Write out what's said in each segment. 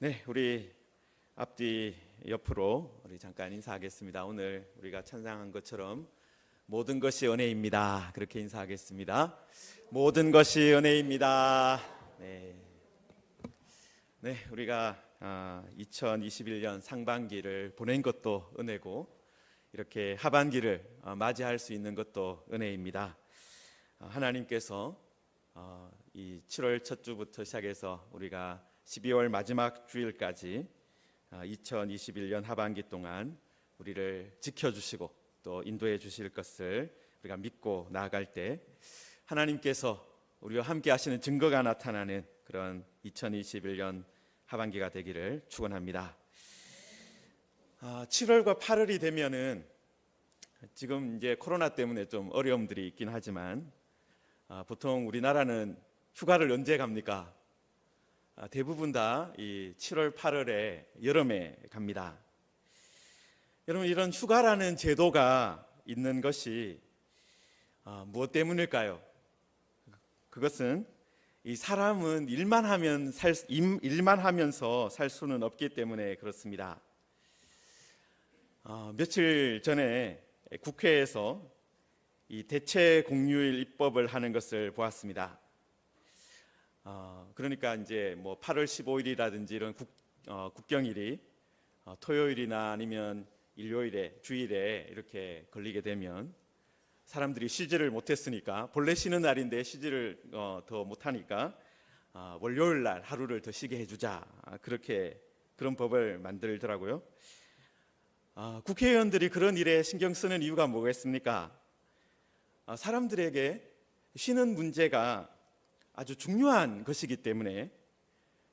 네, 우리 앞뒤 옆으로 우리 잠깐 인사하겠습니다. 오늘 우리가 찬양한 것처럼 모든 것이 은혜입니다. 그렇게 인사하겠습니다. 모든 것이 은혜입니다. 네, 우리가 2021년 상반기를 보낸 것도 은혜고 이렇게 하반기를 맞이할 수 있는 것도 은혜입니다. 하나님께서 이 7월 첫 주부터 시작해서 우리가 12월 마지막 주일까지 2021년 하반기 동안 우리를 지켜주시고 또 인도해 주실 것을 우리가 믿고 나아갈 때 하나님께서 우리와 함께 하시는 증거가 나타나는 그런 2021년 하반기가 되기를 축원합니다. 7월과 8월이 되면은 지금 이제 코로나 때문에 좀 어려움들이 있긴 하지만 보통 우리나라는 휴가를 언제 갑니까? 대부분 다 이 7월, 8월에 여름에 갑니다. 여러분, 이런 휴가라는 제도가 있는 것이 무엇 때문일까요? 그것은 이 사람은 일만 하면서 살 수는 없기 때문에 그렇습니다. 며칠 전에 국회에서 이 대체 공휴일 입법을 하는 것을 보았습니다. 그러니까 이제 뭐 8월 15일이라든지 이런 국경일이 토요일이나 아니면 일요일에 주일에 이렇게 걸리게 되면 사람들이 쉬지를 못했으니까 본래 쉬는 날인데 쉬지를 더 못하니까 월요일 날 하루를 더 쉬게 해주자, 그런 법을 만들더라고요. 국회의원들이 그런 일에 신경 쓰는 이유가 뭐겠습니까? 사람들에게 쉬는 문제가 아주 중요한 것이기 때문에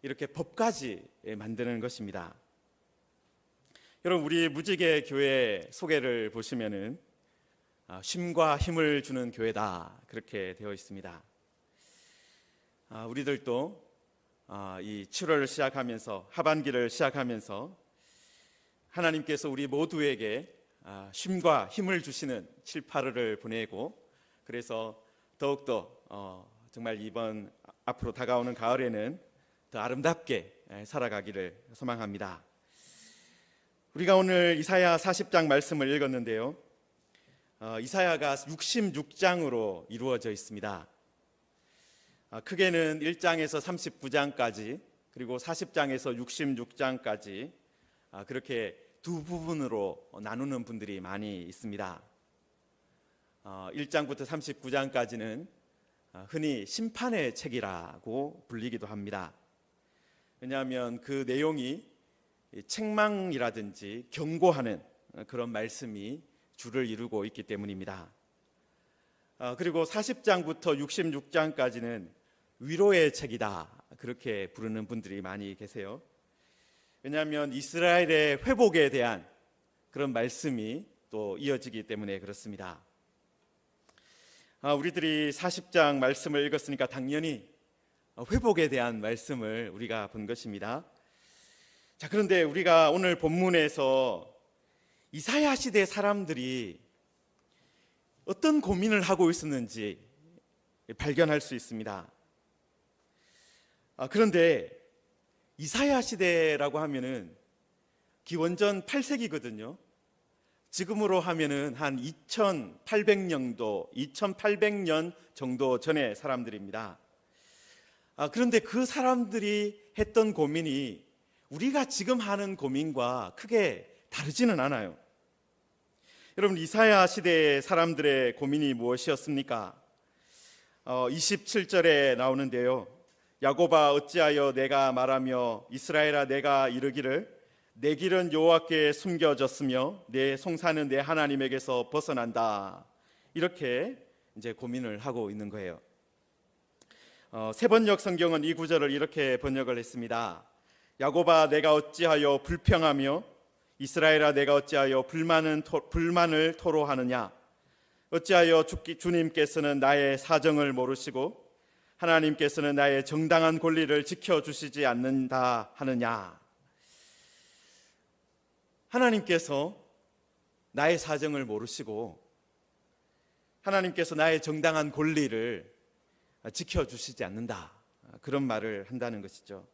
이렇게 법까지 만드는 것입니다. 여러분, 우리 무지개 교회 소개를 보시면은 쉼과 힘을 주는 교회다, 그렇게 되어 있습니다. 우리들도 이 7월을 시작하면서 하반기를 시작하면서 하나님께서 우리 모두에게 쉼과 힘을 주시는 7, 8월을 보내고, 그래서 더욱더 정말 이번 앞으로 다가오는 가을에는 더 아름답게 살아가기를 소망합니다. 우리가 오늘 이사야 40장 말씀을 읽었는데요, 이사야가 66장으로 이루어져 있습니다. 크게는 1장에서 39장까지 그리고 40장에서 66장까지 그렇게 두 부분으로 나누는 분들이 많이 있습니다. 1장부터 39장까지는 흔히 심판의 책이라고 불리기도 합니다. 왜냐하면 그 내용이 책망이라든지 경고하는 그런 말씀이 주를 이루고 있기 때문입니다. 그리고 40장부터 66장까지는 위로의 책이다, 그렇게 부르는 분들이 많이 계세요. 왜냐하면 이스라엘의 회복에 대한 그런 말씀이 또 이어지기 때문에 그렇습니다. 우리들이 40장 말씀을 읽었으니까 당연히 회복에 대한 말씀을 우리가 본 것입니다. 자, 그런데 우리가 오늘 본문에서 이사야 시대 사람들이 어떤 고민을 하고 있었는지 발견할 수 있습니다. 그런데 이사야 시대라고 하면은 기원전 8세기거든요. 지금으로 하면은 한 2800년 정도 전의 사람들입니다. 그런데 그 사람들이 했던 고민이 우리가 지금 하는 고민과 크게 다르지는 않아요. 여러분, 이사야 시대의 사람들의 고민이 무엇이었습니까? 27절에 나오는데요, 야곱아 어찌하여 내가 말하며 이스라엘아 내가 이르기를 내 길은 여호와께 숨겨졌으며 내 송사는 내 하나님에게서 벗어난다, 이렇게 이제 고민을 하고 있는 거예요. 세번역 성경은 이 구절을 이렇게 번역을 했습니다. 야곱아 내가 어찌하여 불평하며 이스라엘아 내가 어찌하여 불만을 토로하느냐? 어찌하여 주님께서는 나의 사정을 모르시고 하나님께서는 나의 정당한 권리를 지켜주시지 않는다 하느냐? 하나님께서 나의 사정을 모르시고 하나님께서 나의 정당한 권리를 지켜주시지 않는다, 그런 말을 한다는 것이죠.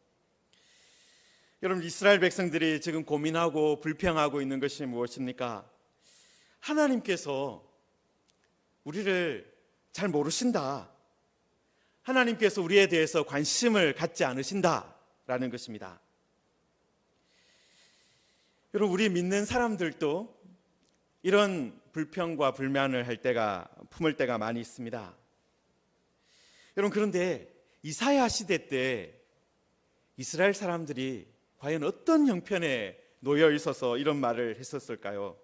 여러분, 이스라엘 백성들이 지금 고민하고 불평하고 있는 것이 무엇입니까? 하나님께서 우리를 잘 모르신다. 하나님께서 우리에 대해서 관심을 갖지 않으신다라는 것입니다. 여러분, 우리 믿는 사람들도 이런 불평과 불만을 품을 때가 많이 있습니다. 여러분, 그런데 이사야 시대 때 이스라엘 사람들이 과연 어떤 형편에 놓여 있어서 이런 말을 했었을까요?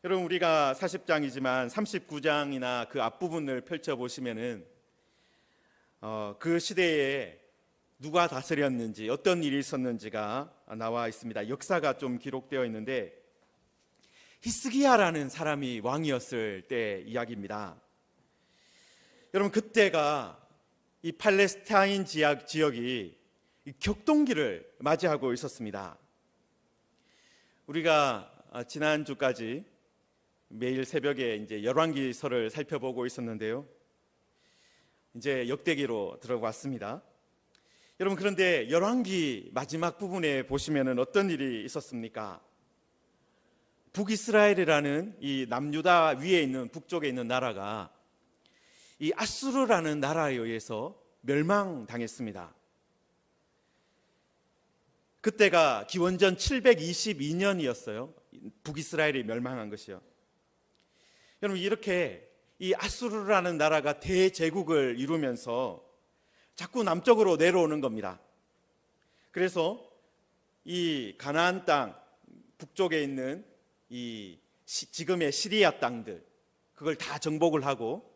여러분, 우리가 40장이지만 39장이나 그 앞부분을 펼쳐보시면은 그 시대에 누가 다스렸는지, 어떤 일이 있었는지가 나와 있습니다. 역사가 좀 기록되어 있는데, 히스기야라는 사람이 왕이었을 때 이야기입니다. 여러분, 그때가 이 팔레스타인 지역이 격동기를 맞이하고 있었습니다. 우리가 지난주까지 매일 새벽에 이제 열왕기서를 살펴보고 있었는데요. 이제 역대기로 들어왔습니다. 여러분, 그런데 열왕기 마지막 부분에 보시면은 어떤 일이 있었습니까? 북이스라엘이라는 이 남유다 위에 있는 북쪽에 있는 나라가 이 아수르라는 나라에 의해서 멸망당했습니다. 그때가 기원전 722년이었어요. 북이스라엘이 멸망한 것이요. 여러분, 이렇게 이 아수르라는 나라가 대제국을 이루면서 자꾸 남쪽으로 내려오는 겁니다. 그래서 이 가나안 땅 북쪽에 있는 이 지금의 시리아 땅들, 그걸 다 정복을 하고,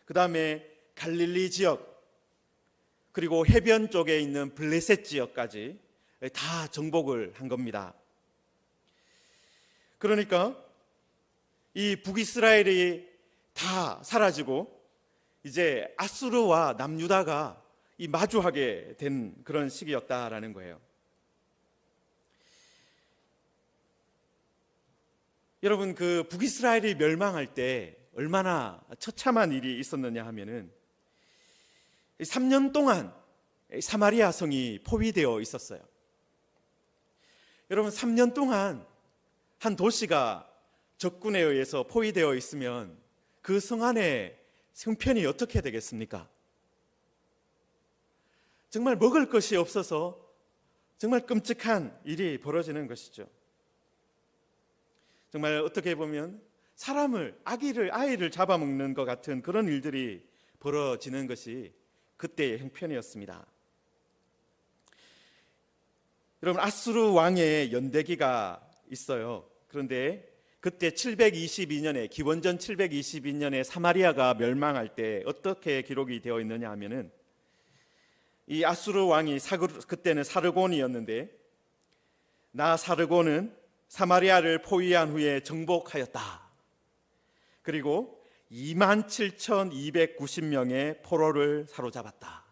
그 다음에 갈릴리 지역, 그리고 해변 쪽에 있는 블레셋 지역까지 다 정복을 한 겁니다. 그러니까 이 북이스라엘이 다 사라지고 이제 아수르와 남유다가 이 마주하게 된 그런 시기였다라는 거예요. 여러분, 그 북이스라엘이 멸망할 때 얼마나 처참한 일이 있었느냐 하면은 3년 동안 사마리아 성이 포위되어 있었어요. 여러분, 3년 동안 한 도시가 적군에 의해서 포위되어 있으면 그 성 안에 형편이 어떻게 되겠습니까? 정말 먹을 것이 없어서 정말 끔찍한 일이 벌어지는 것이죠. 정말 어떻게 보면 아이를 잡아먹는 것 같은 그런 일들이 벌어지는 것이 그때의 형편이었습니다. 여러분, 아수르 왕의 연대기가 있어요. 그런데 그때 722년에 기원전 722년에 사마리아가 멸망할 때 어떻게 기록이 되어 있느냐 하면은, 이 아수르 왕이 그때는 사르곤이었는데, 나 사르곤은 사마리아를 포위한 후에 정복하였다. 그리고 27,290명의 포로를 사로잡았다.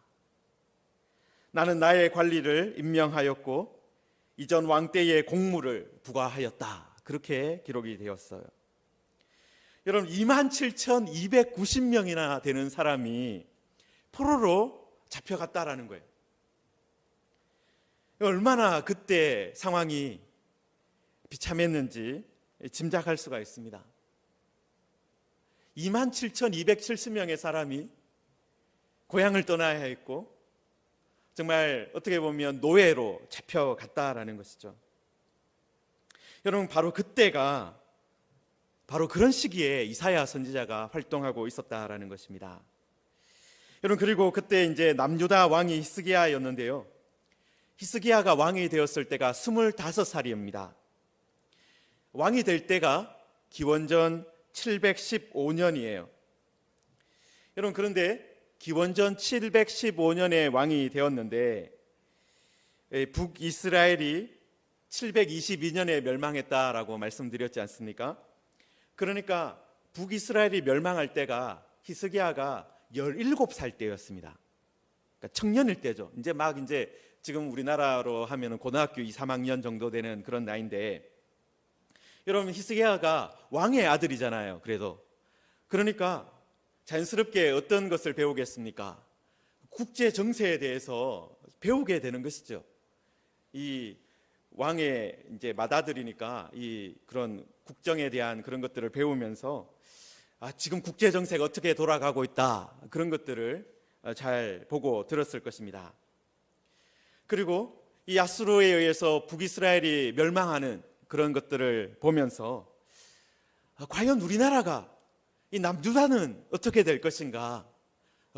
나는 나의 관리를 임명하였고 이전 왕 때의 공무를 부과하였다. 그렇게 기록이 되었어요. 여러분, 27,290명이나 되는 사람이 포로로 잡혀갔다라는 거예요. 얼마나 그때 상황이 비참했는지 짐작할 수가 있습니다. 27,270명의 사람이 고향을 떠나야 했고, 정말 어떻게 보면 노예로 잡혀갔다라는 것이죠. 여러분, 바로 그때가 바로 그런 시기에 이사야 선지자가 활동하고 있었다라는 것입니다. 여러분, 그리고 그때 이제 남유다 왕이 히스기야였는데요. 히스기야가 왕이 되었을 때가 25살입니다. 왕이 될 때가 기원전 715년이에요. 여러분, 그런데 기원전 715년에 왕이 되었는데 북이스라엘이 722년에 멸망했다라고 말씀드렸지 않습니까? 그러니까 북이스라엘이 멸망할 때가 히스기야가 17살 때였습니다. 그러니까 청년일 때죠. 이제 지금 우리나라로 하면은 고등학교 2, 3학년 정도 되는 그런 나이인데, 여러분, 히스기야가 왕의 아들이잖아요. 그러니까 자연스럽게 어떤 것을 배우겠습니까? 국제 정세에 대해서 배우게 되는 것이죠. 이 왕의 이제 맏아들이니까 이 그런 국정에 대한 그런 것들을 배우면서 지금 국제 정세가 어떻게 돌아가고 있다, 그런 것들을 잘 보고 들었을 것입니다. 그리고 이 아수르에 의해서 북이스라엘이 멸망하는 그런 것들을 보면서 과연 우리나라가 이 남유다는 어떻게 될 것인가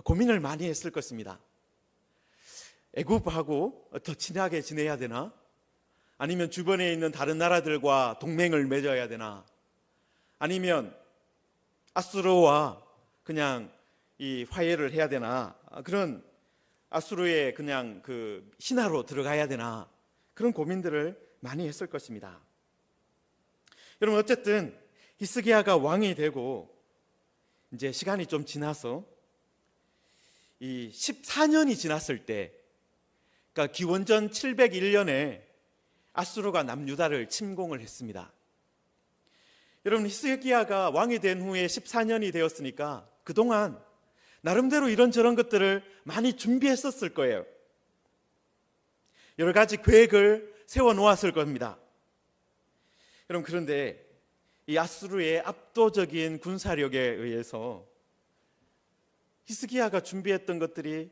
고민을 많이 했을 것입니다. 애굽하고 더 친하게 지내야 되나? 아니면 주변에 있는 다른 나라들과 동맹을 맺어야 되나? 아니면 아수르와 그냥 이 화해를 해야 되나? 그런 아수르의 그냥 그 신하로 들어가야 되나? 그런 고민들을 많이 했을 것입니다. 여러분, 어쨌든 히스기야가 왕이 되고 이제 시간이 좀 지나서 이 14년이 지났을 때, 그러니까 기원전 701년에 아수르가 남유다를 침공을 했습니다. 여러분, 히스기야가 왕이 된 후에 14년이 되었으니까 그동안 나름대로 이런저런 것들을 많이 준비했었을 거예요. 여러 가지 계획을 세워놓았을 겁니다. 여러분, 그런데 이 아수르의 압도적인 군사력에 의해서 히스기야가 준비했던 것들이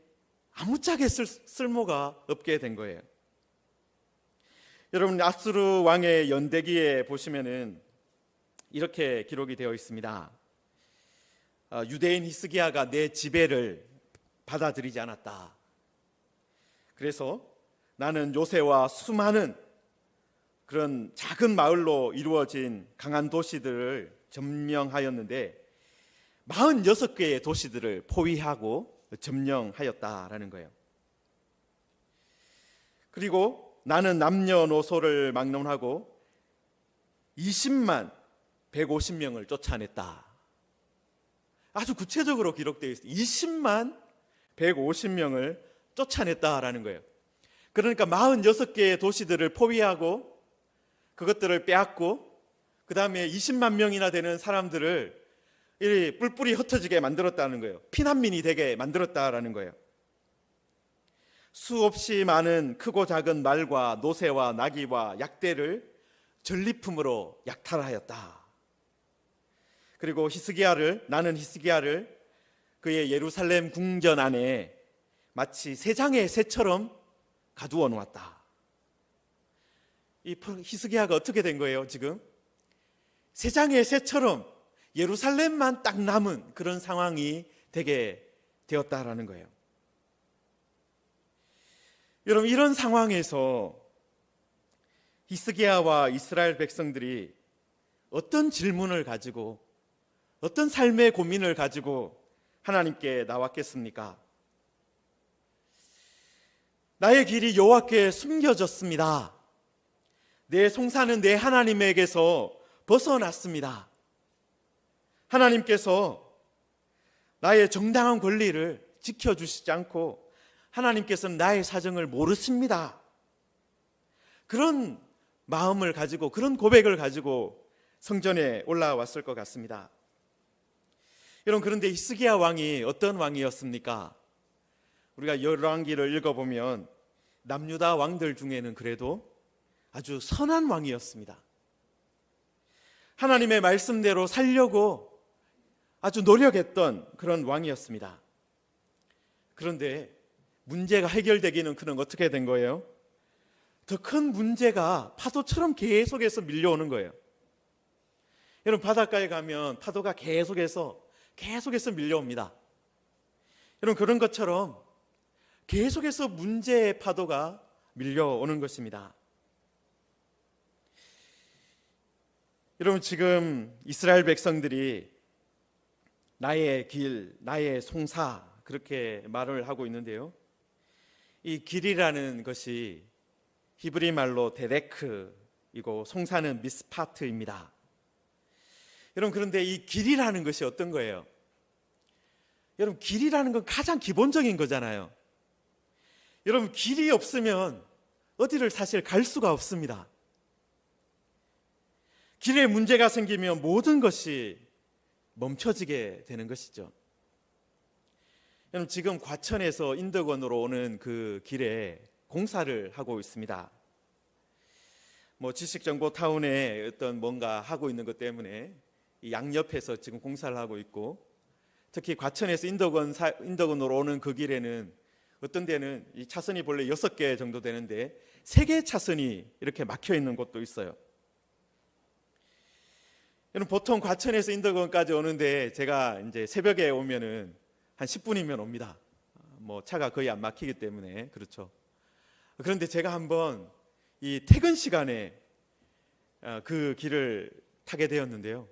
아무짝에 쓸모가 없게 된 거예요. 여러분, 아수르 왕의 연대기에 보시면은 이렇게 기록이 되어 있습니다. 유대인 히스기야가 내 지배를 받아들이지 않았다. 그래서 나는 요새와 수많은 그런 작은 마을로 이루어진 강한 도시들을 점령하였는데 46개의 도시들을 포위하고 점령하였다라는 거예요. 그리고 나는 남녀노소를 막론하고 20만 150명을 쫓아냈다. 아주 구체적으로 기록되어 있어요. 20만 150명을 쫓아냈다라는 거예요. 그러니까 46개의 도시들을 포위하고 그것들을 빼앗고 그 다음에 20만 명이나 되는 사람들을 이 뿔뿔이 흩어지게 만들었다는 거예요. 피난민이 되게 만들었다라는 거예요. 수없이 많은 크고 작은 말과 노새와 나귀와 약대를 전리품으로 약탈하였다. 그리고 나는 히스기야를 그의 예루살렘 궁전 안에 마치 새 장의 새처럼 가두어 놓았다. 이 히스기야가 어떻게 된 거예요? 지금 새 장의 새처럼 예루살렘만 딱 남은 그런 상황이 되게 되었다라는 거예요. 여러분, 이런 상황에서 히스기야와 이스라엘 백성들이 어떤 질문을 가지고 어떤 삶의 고민을 가지고 하나님께 나왔겠습니까? 나의 길이 여호와께 숨겨졌습니다. 내 송사는 내 하나님에게서 벗어났습니다. 하나님께서 나의 정당한 권리를 지켜주시지 않고 하나님께서는 나의 사정을 모르십니다. 그런 마음을 가지고, 그런 고백을 가지고 성전에 올라왔을 것 같습니다. 여러분, 그런데 히스기야 왕이 어떤 왕이었습니까? 우리가 열왕기를 읽어보면 남유다 왕들 중에는 그래도 아주 선한 왕이었습니다. 하나님의 말씀대로 살려고 아주 노력했던 그런 왕이었습니다. 그런데 문제가 해결되기는 그는 어떻게 된 거예요? 더 큰 문제가 파도처럼 계속해서 밀려오는 거예요. 여러분, 바닷가에 가면 파도가 계속해서 밀려옵니다. 여러분, 그런 것처럼 계속해서 문제의 파도가 밀려오는 것입니다. 여러분, 지금 이스라엘 백성들이 나의 길, 나의 송사, 그렇게 말을 하고 있는데요. 이 길이라는 것이 히브리 말로 데레크이고 송사는 미스파트입니다. 여러분, 그런데 이 길이라는 것이 어떤 거예요? 여러분, 길이라는 건 가장 기본적인 거잖아요. 여러분, 길이 없으면 어디를 사실 갈 수가 없습니다. 길에 문제가 생기면 모든 것이 멈춰지게 되는 것이죠. 여러분, 지금 과천에서 인덕원으로 오는 그 길에 공사를 하고 있습니다. 뭐 지식정보타운에 어떤 뭔가 하고 있는 것 때문에 이 양옆에서 지금 공사를 하고 있고, 특히 과천에서 인덕원으로 오는 그 길에는 어떤 데는 이 차선이 본래 6개 정도 되는데 3개 차선이 이렇게 막혀 있는 곳도 있어요. 여러분, 보통 과천에서 인덕원까지 오는데 제가 이제 새벽에 오면은 한 10분이면 옵니다. 뭐 차가 거의 안 막히기 때문에. 그렇죠. 그런데 제가 한번 이 퇴근 시간에 그 길을 타게 되었는데요,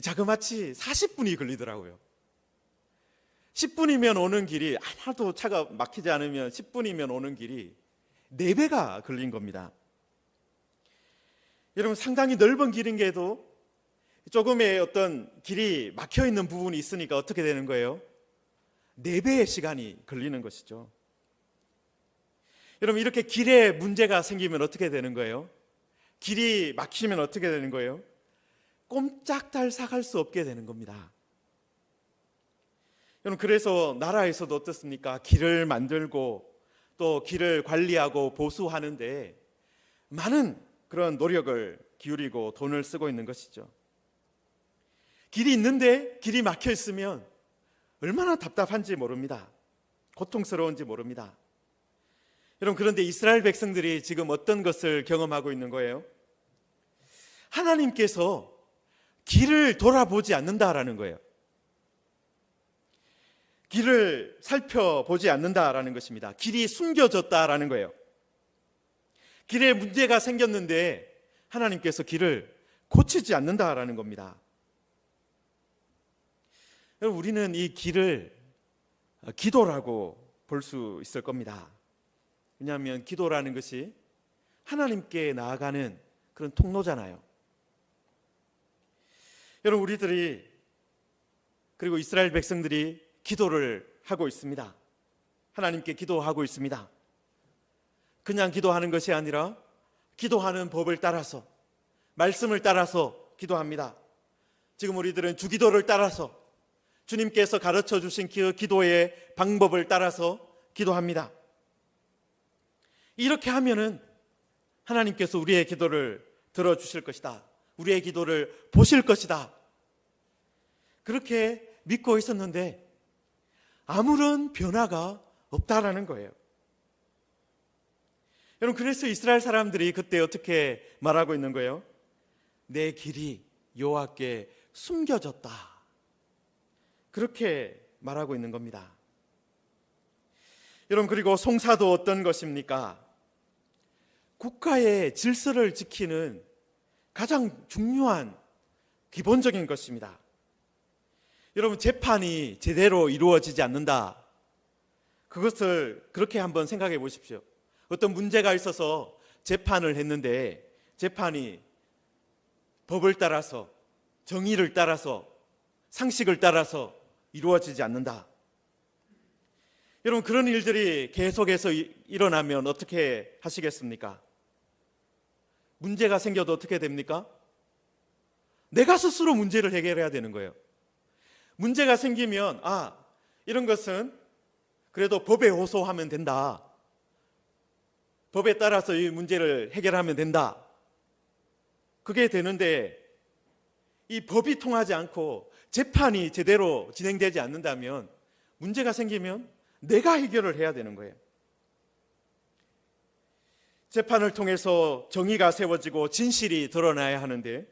자그마치 40분이 걸리더라고요. 10분이면 오는 길이, 하나도 차가 막히지 않으면 10분이면 오는 길이 4배가 걸린 겁니다. 여러분, 상당히 넓은 길인데도 조금의 어떤 길이 막혀 있는 부분이 있으니까 어떻게 되는 거예요? 4배의 시간이 걸리는 것이죠. 여러분, 이렇게 길에 문제가 생기면 어떻게 되는 거예요? 길이 막히면 어떻게 되는 거예요? 꼼짝달싹 할 수 없게 되는 겁니다. 여러분, 그래서 나라에서도 어떻습니까? 길을 만들고 또 길을 관리하고 보수하는데 많은 그런 노력을 기울이고 돈을 쓰고 있는 것이죠. 길이 있는데 길이 막혀 있으면 얼마나 답답한지 모릅니다. 고통스러운지 모릅니다. 여러분, 그런데 이스라엘 백성들이 지금 어떤 것을 경험하고 있는 거예요? 하나님께서 길을 돌아보지 않는다라는 거예요. 길을 살펴보지 않는다라는 것입니다. 길이 숨겨졌다라는 거예요. 길에 문제가 생겼는데 하나님께서 길을 고치지 않는다라는 겁니다. 우리는 이 길을 기도라고 볼 수 있을 겁니다. 왜냐하면 기도라는 것이 하나님께 나아가는 그런 통로잖아요. 여러분, 우리들이, 그리고 이스라엘 백성들이 기도를 하고 있습니다. 하나님께 기도하고 있습니다. 그냥 기도하는 것이 아니라 기도하는 법을 따라서, 말씀을 따라서 기도합니다. 지금 우리들은 주기도를 따라서, 주님께서 가르쳐 주신 그 기도의 방법을 따라서 기도합니다. 이렇게 하면은 하나님께서 우리의 기도를 들어주실 것이다, 우리의 기도를 보실 것이다, 그렇게 믿고 있었는데 아무런 변화가 없다라는 거예요. 여러분, 그래서 이스라엘 사람들이 그때 어떻게 말하고 있는 거예요? 내 길이 여호와께 숨겨졌다, 그렇게 말하고 있는 겁니다. 여러분, 그리고 송사도 어떤 것입니까? 국가의 질서를 지키는 가장 중요한 기본적인 것입니다. 여러분, 재판이 제대로 이루어지지 않는다, 그것을 그렇게 한번 생각해 보십시오. 어떤 문제가 있어서 재판을 했는데 재판이 법을 따라서, 정의를 따라서, 상식을 따라서 이루어지지 않는다. 여러분, 그런 일들이 계속해서 일어나면 어떻게 하시겠습니까? 문제가 생겨도 어떻게 됩니까? 내가 스스로 문제를 해결해야 되는 거예요. 문제가 생기면 이런 것은 그래도 법에 호소하면 된다, 법에 따라서 이 문제를 해결하면 된다, 그게 되는데 이 법이 통하지 않고 재판이 제대로 진행되지 않는다면 문제가 생기면 내가 해결을 해야 되는 거예요. 재판을 통해서 정의가 세워지고 진실이 드러나야 하는데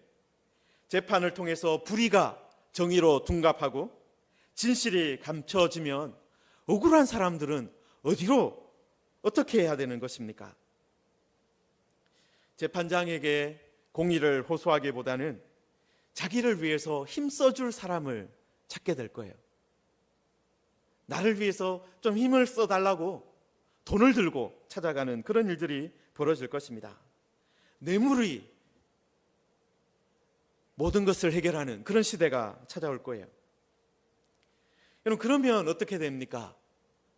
재판을 통해서 불의가 정의로 둔갑하고 진실이 감춰지면 억울한 사람들은 어디로 어떻게 해야 되는 것입니까? 재판장에게 공의를 호소하기보다는 자기를 위해서 힘써줄 사람을 찾게 될 거예요. 나를 위해서 좀 힘을 써달라고 돈을 들고 찾아가는 그런 일들이 벌어질 것입니다. 뇌물이 모든 것을 해결하는 그런 시대가 찾아올 거예요. 여러분, 그러면 어떻게 됩니까?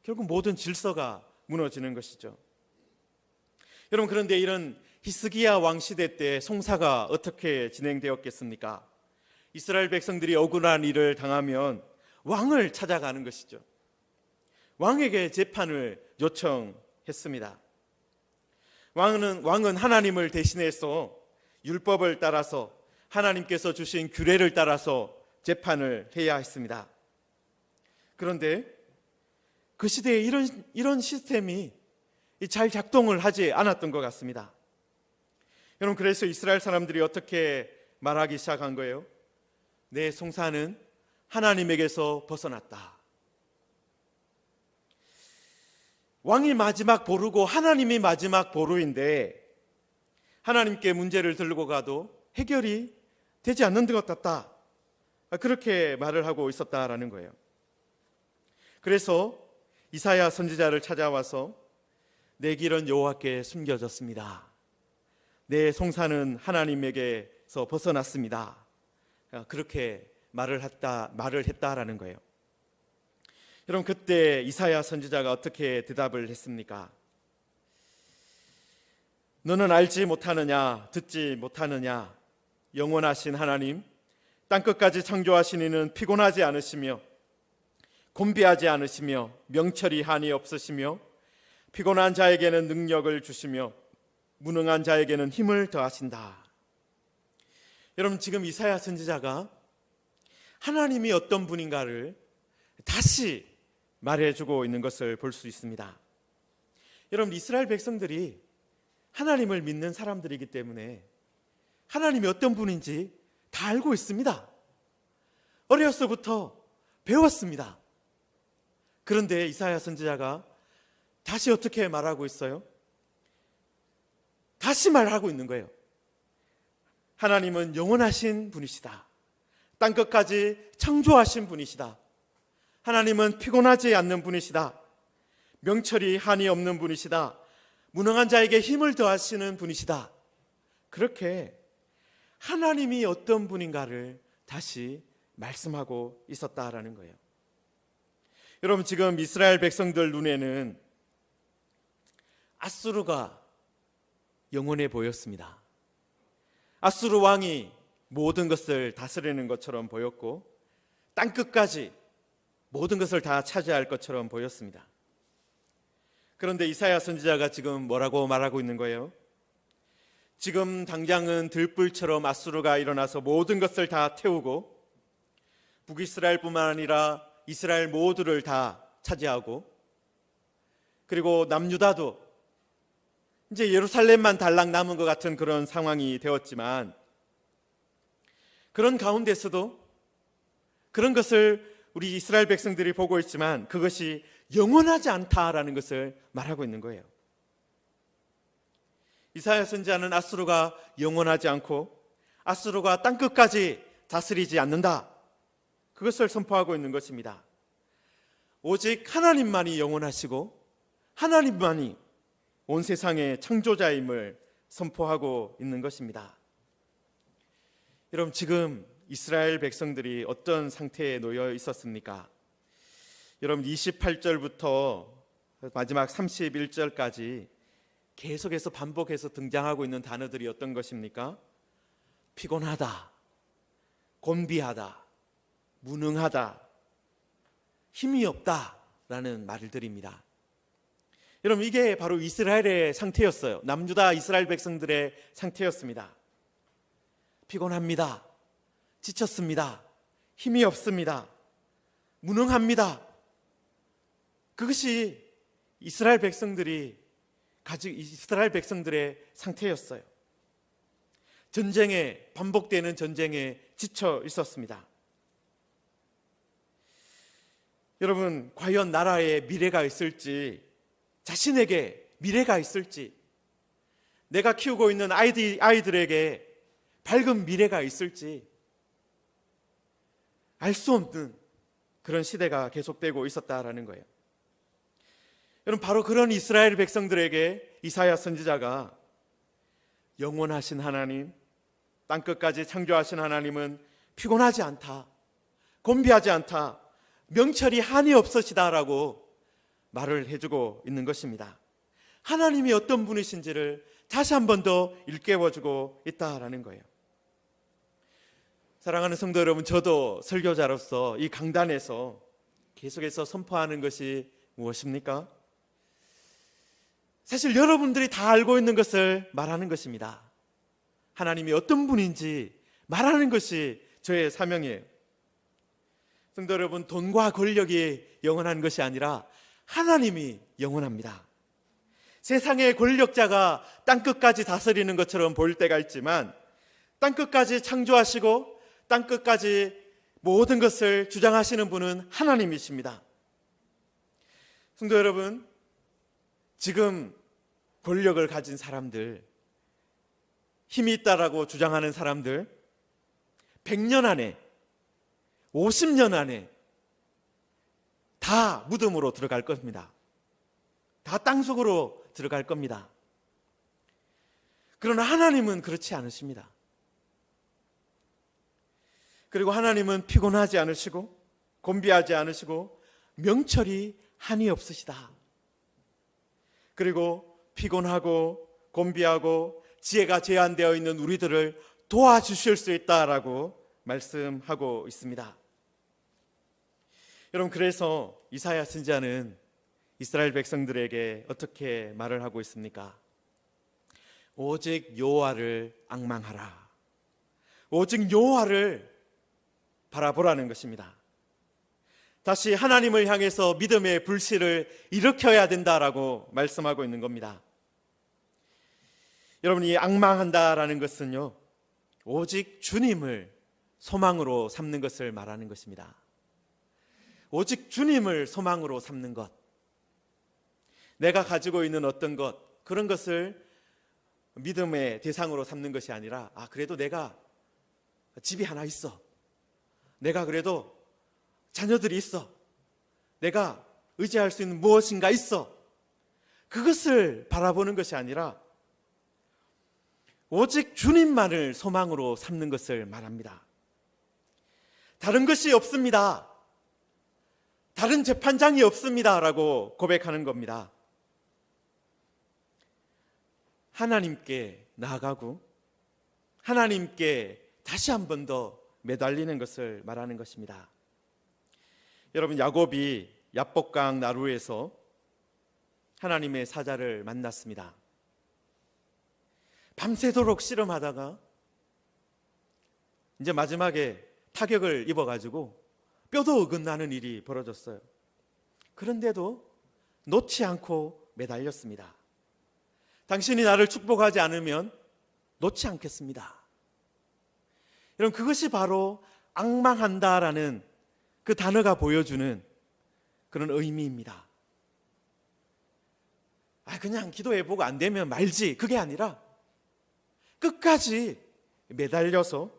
결국 모든 질서가 무너지는 것이죠. 여러분, 그런데 이런 히스기야 왕 시대 때 송사가 어떻게 진행되었겠습니까? 이스라엘 백성들이 억울한 일을 당하면 왕을 찾아가는 것이죠. 왕에게 재판을 요청했습니다. 왕은 하나님을 대신해서 율법을 따라서 하나님께서 주신 규례를 따라서 재판을 해야 했습니다. 그런데 그 시대에 이런 시스템이 잘 작동을 하지 않았던 것 같습니다. 여러분, 그래서 이스라엘 사람들이 어떻게 말하기 시작한 거예요? 내 송사는 하나님에게서 벗어났다. 왕이 마지막 보루고 하나님이 마지막 보루인데 하나님께 문제를 들고 가도 해결이 되지 않는 것 같다. 그렇게 말을 하고 있었다라는 거예요. 그래서 이사야 선지자를 찾아와서 내 길은 여호와께 숨겨졌습니다. 내 송사는 하나님에게서 벗어났습니다. 그렇게 말을 했다라는 거예요. 여러분, 그때 이사야 선지자가 어떻게 대답을 했습니까? 너는 알지 못하느냐, 듣지 못하느냐? 영원하신 하나님, 땅끝까지 창조하신 이는 피곤하지 않으시며 곤비하지 않으시며 명철이 한이 없으시며 피곤한 자에게는 능력을 주시며 무능한 자에게는 힘을 더하신다. 여러분, 지금 이사야 선지자가 하나님이 어떤 분인가를 다시 말해주고 있는 것을 볼 수 있습니다. 여러분, 이스라엘 백성들이 하나님을 믿는 사람들이기 때문에 하나님이 어떤 분인지 다 알고 있습니다. 어려서부터 배웠습니다. 그런데 이사야 선지자가 다시 어떻게 말하고 있어요? 다시 말하고 있는 거예요. 하나님은 영원하신 분이시다. 땅끝까지 창조하신 분이시다. 하나님은 피곤하지 않는 분이시다. 명철이 한이 없는 분이시다. 무능한 자에게 힘을 더하시는 분이시다. 그렇게 하나님이 어떤 분인가를 다시 말씀하고 있었다라는 거예요. 여러분, 지금 이스라엘 백성들 눈에는 아수르가 영원해 보였습니다. 아수르 왕이 모든 것을 다스리는 것처럼 보였고 땅끝까지 모든 것을 다 차지할 것처럼 보였습니다. 그런데 이사야 선지자가 지금 뭐라고 말하고 있는 거예요? 지금 당장은 들불처럼 아수르가 일어나서 모든 것을 다 태우고 북이스라엘뿐만 아니라 이스라엘 모두를 다 차지하고 그리고 남유다도 이제 예루살렘만 달랑 남은 것 같은 그런 상황이 되었지만 그런 가운데서도 그런 것을 우리 이스라엘 백성들이 보고 있지만 그것이 영원하지 않다라는 것을 말하고 있는 거예요. 이사야 선지자는 아수르가 영원하지 않고 아수르가 땅끝까지 다스리지 않는다, 그것을 선포하고 있는 것입니다. 오직 하나님만이 영원하시고 하나님만이 온 세상의 창조자임을 선포하고 있는 것입니다. 여러분, 지금 이스라엘 백성들이 어떤 상태에 놓여 있었습니까? 여러분, 28절부터 마지막 31절까지 계속해서 반복해서 등장하고 있는 단어들이 어떤 것입니까? 피곤하다, 곤비하다, 무능하다, 힘이 없다라는 말들입니다. 여러분, 이게 바로 이스라엘의 상태였어요. 남유다 이스라엘 백성들의 상태였습니다. 피곤합니다. 지쳤습니다. 힘이 없습니다. 무능합니다. 그것이 이스라엘 백성들의 상태였어요. 반복되는 전쟁에 지쳐 있었습니다. 여러분, 과연 나라에 미래가 있을지, 자신에게 미래가 있을지, 내가 키우고 있는 아이들에게 밝은 미래가 있을지 알 수 없는 그런 시대가 계속되고 있었다라는 거예요. 여러분, 바로 그런 이스라엘 백성들에게 이사야 선지자가 영원하신 하나님, 땅끝까지 창조하신 하나님은 피곤하지 않다, 곤비하지 않다, 명철이 한이 없으시다라고 말을 해주고 있는 것입니다. 하나님이 어떤 분이신지를 다시 한 번 더 일깨워주고 있다라는 거예요. 사랑하는 성도 여러분, 저도 설교자로서 이 강단에서 계속해서 선포하는 것이 무엇입니까? 사실 여러분들이 다 알고 있는 것을 말하는 것입니다. 하나님이 어떤 분인지 말하는 것이 저의 사명이에요. 성도 여러분, 돈과 권력이 영원한 것이 아니라 하나님이 영원합니다. 세상의 권력자가 땅끝까지 다스리는 것처럼 보일 때가 있지만 땅끝까지 창조하시고 땅끝까지 모든 것을 주장하시는 분은 하나님이십니다. 성도 여러분, 지금 권력을 가진 사람들, 힘이 있다라고 주장하는 사람들 100년 안에 50년 안에 다 무덤으로 들어갈 겁니다. 다 땅속으로 들어갈 겁니다. 그러나 하나님은 그렇지 않으십니다. 그리고 하나님은 피곤하지 않으시고 곤비하지 않으시고 명철이 한이 없으시다. 그리고 피곤하고 곤비하고 지혜가 제한되어 있는 우리들을 도와주실 수 있다라고 말씀하고 있습니다. 여러분, 그래서 이사야 선지자는 이스라엘 백성들에게 어떻게 말을 하고 있습니까? 오직 여호와를 앙망하라. 오직 여호와를 바라보라는 것입니다. 다시 하나님을 향해서 믿음의 불씨를 일으켜야 된다라고 말씀하고 있는 겁니다. 여러분이 앙망한다라는 것은요, 오직 주님을 소망으로 삼는 것을 말하는 것입니다. 오직 주님을 소망으로 삼는 것, 내가 가지고 있는 어떤 것, 그런 것을 믿음의 대상으로 삼는 것이 아니라, 그래도 내가 집이 하나 있어, 내가 그래도 자녀들이 있어, 내가 의지할 수 있는 무엇인가 있어, 그것을 바라보는 것이 아니라 오직 주님만을 소망으로 삼는 것을 말합니다. 다른 것이 없습니다. 다른 재판장이 없습니다 라고 고백하는 겁니다. 하나님께 나아가고 하나님께 다시 한 번 더 매달리는 것을 말하는 것입니다. 여러분, 야곱이 야복강 나루에서 하나님의 사자를 만났습니다. 밤새도록 씨름하다가 이제 마지막에 타격을 입어가지고 뼈도 어긋나는 일이 벌어졌어요. 그런데도 놓지 않고 매달렸습니다. 당신이 나를 축복하지 않으면 놓지 않겠습니다. 여러분, 그것이 바로 앙망한다라는 그 단어가 보여주는 그런 의미입니다. 그냥 기도해보고 안 되면 말지, 그게 아니라 끝까지 매달려서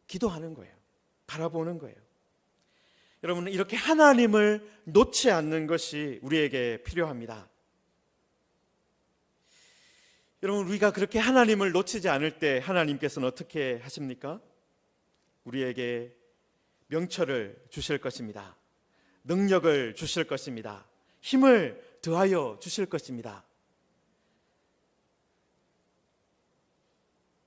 기도하는 거예요. 바라보는 거예요. 여러분, 이렇게 하나님을 놓지 않는 것이 우리에게 필요합니다. 여러분, 우리가 그렇게 하나님을 놓치지 않을 때 하나님께서는 어떻게 하십니까? 우리에게 명철을 주실 것입니다. 능력을 주실 것입니다. 힘을 더하여 주실 것입니다.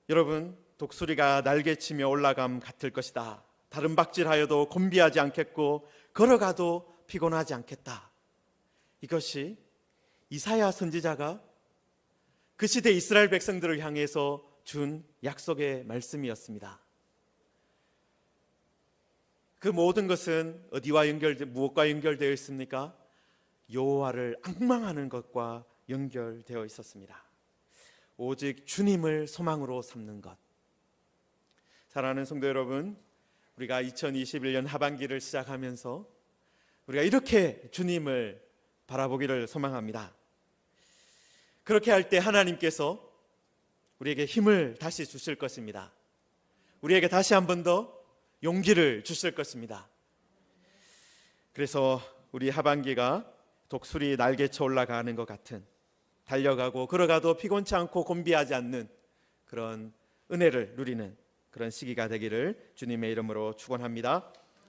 여러분, 독수리가 날개치며 올라감 같을 것이다. 다른 박질하여도 곤비하지 않겠고 걸어가도 피곤하지 않겠다. 이것이 이사야 선지자가 그 시대 이스라엘 백성들을 향해서 준 약속의 말씀이었습니다. 그 모든 것은 무엇과 연결되어 있습니까? 여호와를 앙망하는 것과 연결되어 있었습니다. 오직 주님을 소망으로 삼는 것. 사랑하는 성도 여러분, 우리가 2021년 하반기를 시작하면서 우리가 이렇게 주님을 바라보기를 소망합니다. 그렇게 할 때 하나님께서 우리에게 힘을 다시 주실 것입니다. 우리에게 다시 한 번 더 용기를 주실 것입니다. 그래서 우리 하반기가 독수리 날개쳐 올라가는 것 같은, 달려가고 걸어가도 피곤치 않고 곤비하지 않는 그런 은혜를 누리는 그런 시기가 되기를 주님의 이름으로 축원합니다.